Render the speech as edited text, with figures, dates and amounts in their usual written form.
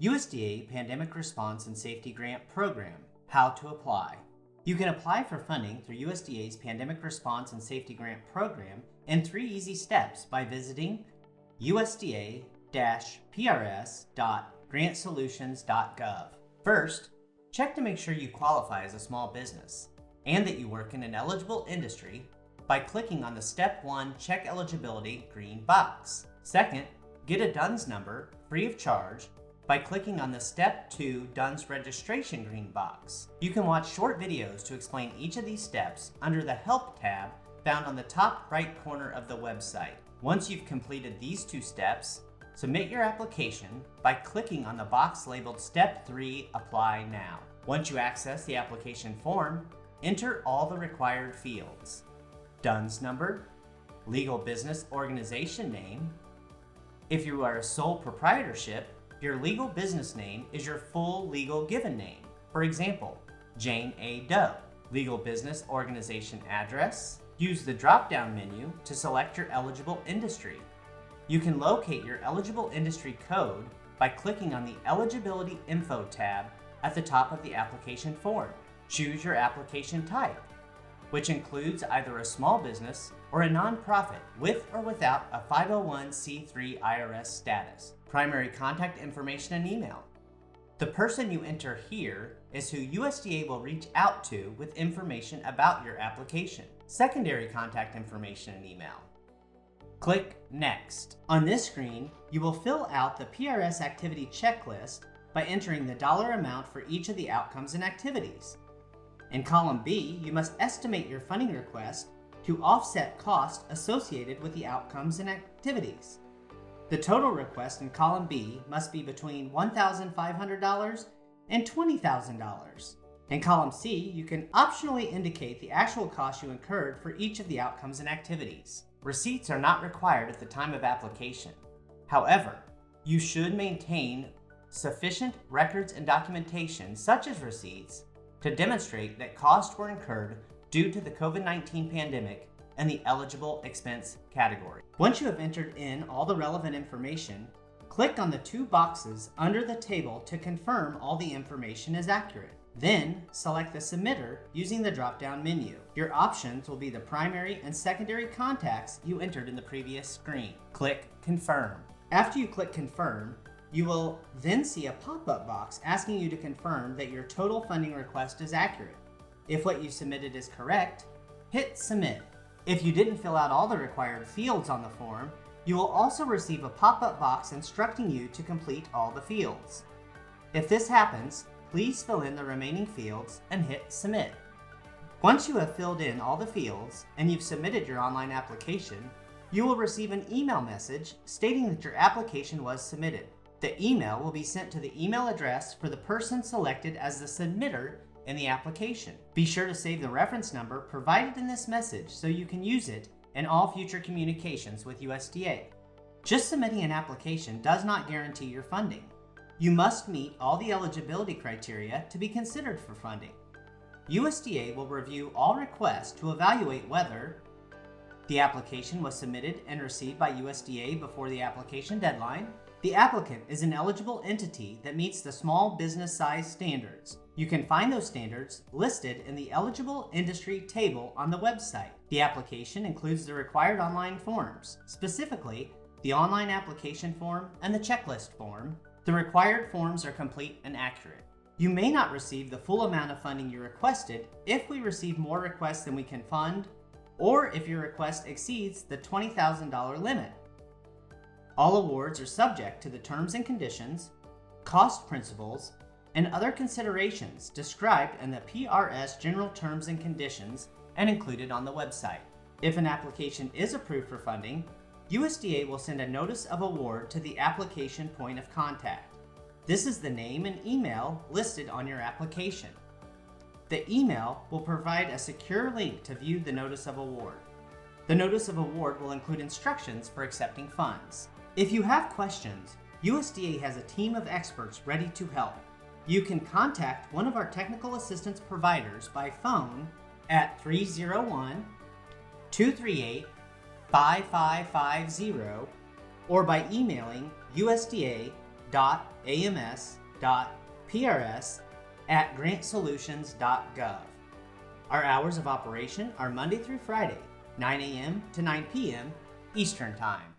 USDA Pandemic Response and Safety Grant Program. How to apply. You can apply for funding through USDA's Pandemic Response and Safety Grant Program in 3 easy steps by visiting usda-prs.grantsolutions.gov. First, check to make sure you qualify as a small business and that you work in an eligible industry by clicking on the Step 1 Check Eligibility green box. Second, get a DUNS number free of charge by clicking on the Step 2 DUNS Registration green box. You can watch short videos to explain each of these steps under the Help tab found on the top right corner of the website. Once you've completed these 2 steps, submit your application by clicking on the box labeled Step 3 Apply Now. Once you access the application form, enter all the required fields: DUNS number, legal business organization name. If you are a sole proprietorship, your legal business name is your full legal given name. For example, Jane A. Doe. Legal business organization address. Use the drop-down menu to select your eligible industry. You can locate your eligible industry code by clicking on the Eligibility Info tab at the top of the application form. Choose your application type, which includes either a small business or a nonprofit with or without a 501c3 IRS status. Primary contact information and email. The person you enter here is who USDA will reach out to with information about your application. Secondary contact information and email. Click Next. On this screen, you will fill out the PRS activity checklist by entering the dollar amount for each of the outcomes and activities. In column B, you must estimate your funding request to offset costs associated with the outcomes and activities. The total request in column B must be between $1,500 and $20,000. In column C, you can optionally indicate the actual cost you incurred for each of the outcomes and activities. Receipts are not required at the time of application. However, you should maintain sufficient records and documentation, such as receipts, to demonstrate that costs were incurred due to the COVID-19 pandemic and the eligible expense category. Once you have entered in all the relevant information, click on the 2 boxes under the table to confirm all the information is accurate. Then, select the submitter using the drop-down menu. Your options will be the primary and secondary contacts you entered in the previous screen. Click Confirm. After you click Confirm, you will then see a pop-up box asking you to confirm that your total funding request is accurate. If what you submitted is correct, hit Submit. If you didn't fill out all the required fields on the form, you will also receive a pop-up box instructing you to complete all the fields. If this happens, please fill in the remaining fields and hit Submit. Once you have filled in all the fields and you've submitted your online application, you will receive an email message stating that your application was submitted. The email will be sent to the email address for the person selected as the submitter in the application. Be sure to save the reference number provided in this message so you can use it in all future communications with USDA. Just submitting an application does not guarantee your funding. You must meet all the eligibility criteria to be considered for funding. USDA will review all requests to evaluate whether the application was submitted and received by USDA before the application deadline, the applicant is an eligible entity that meets the small business size standards. You can find those standards listed in the eligible industry table on the website. The application includes the required online forms, specifically the online application form and the checklist form. The required forms are complete and accurate. You may not receive the full amount of funding you requested if we receive more requests than we can fund, or if your request exceeds the $20,000 limit. All awards are subject to the terms and conditions, cost principles, and other considerations described in the PRS General Terms and Conditions and included on the website. If an application is approved for funding, USDA will send a notice of award to the application point of contact. This is the name and email listed on your application. The email will provide a secure link to view the notice of award. The notice of award will include instructions for accepting funds. If you have questions, USDA has a team of experts ready to help. You can contact one of our technical assistance providers by phone at 301-238-5550 or by emailing usda.prs@grantsolutions.gov. ams.prs@grantsolutions.gov. Our hours of operation are Monday through Friday, 9 a.m. to 9 p.m. Eastern Time.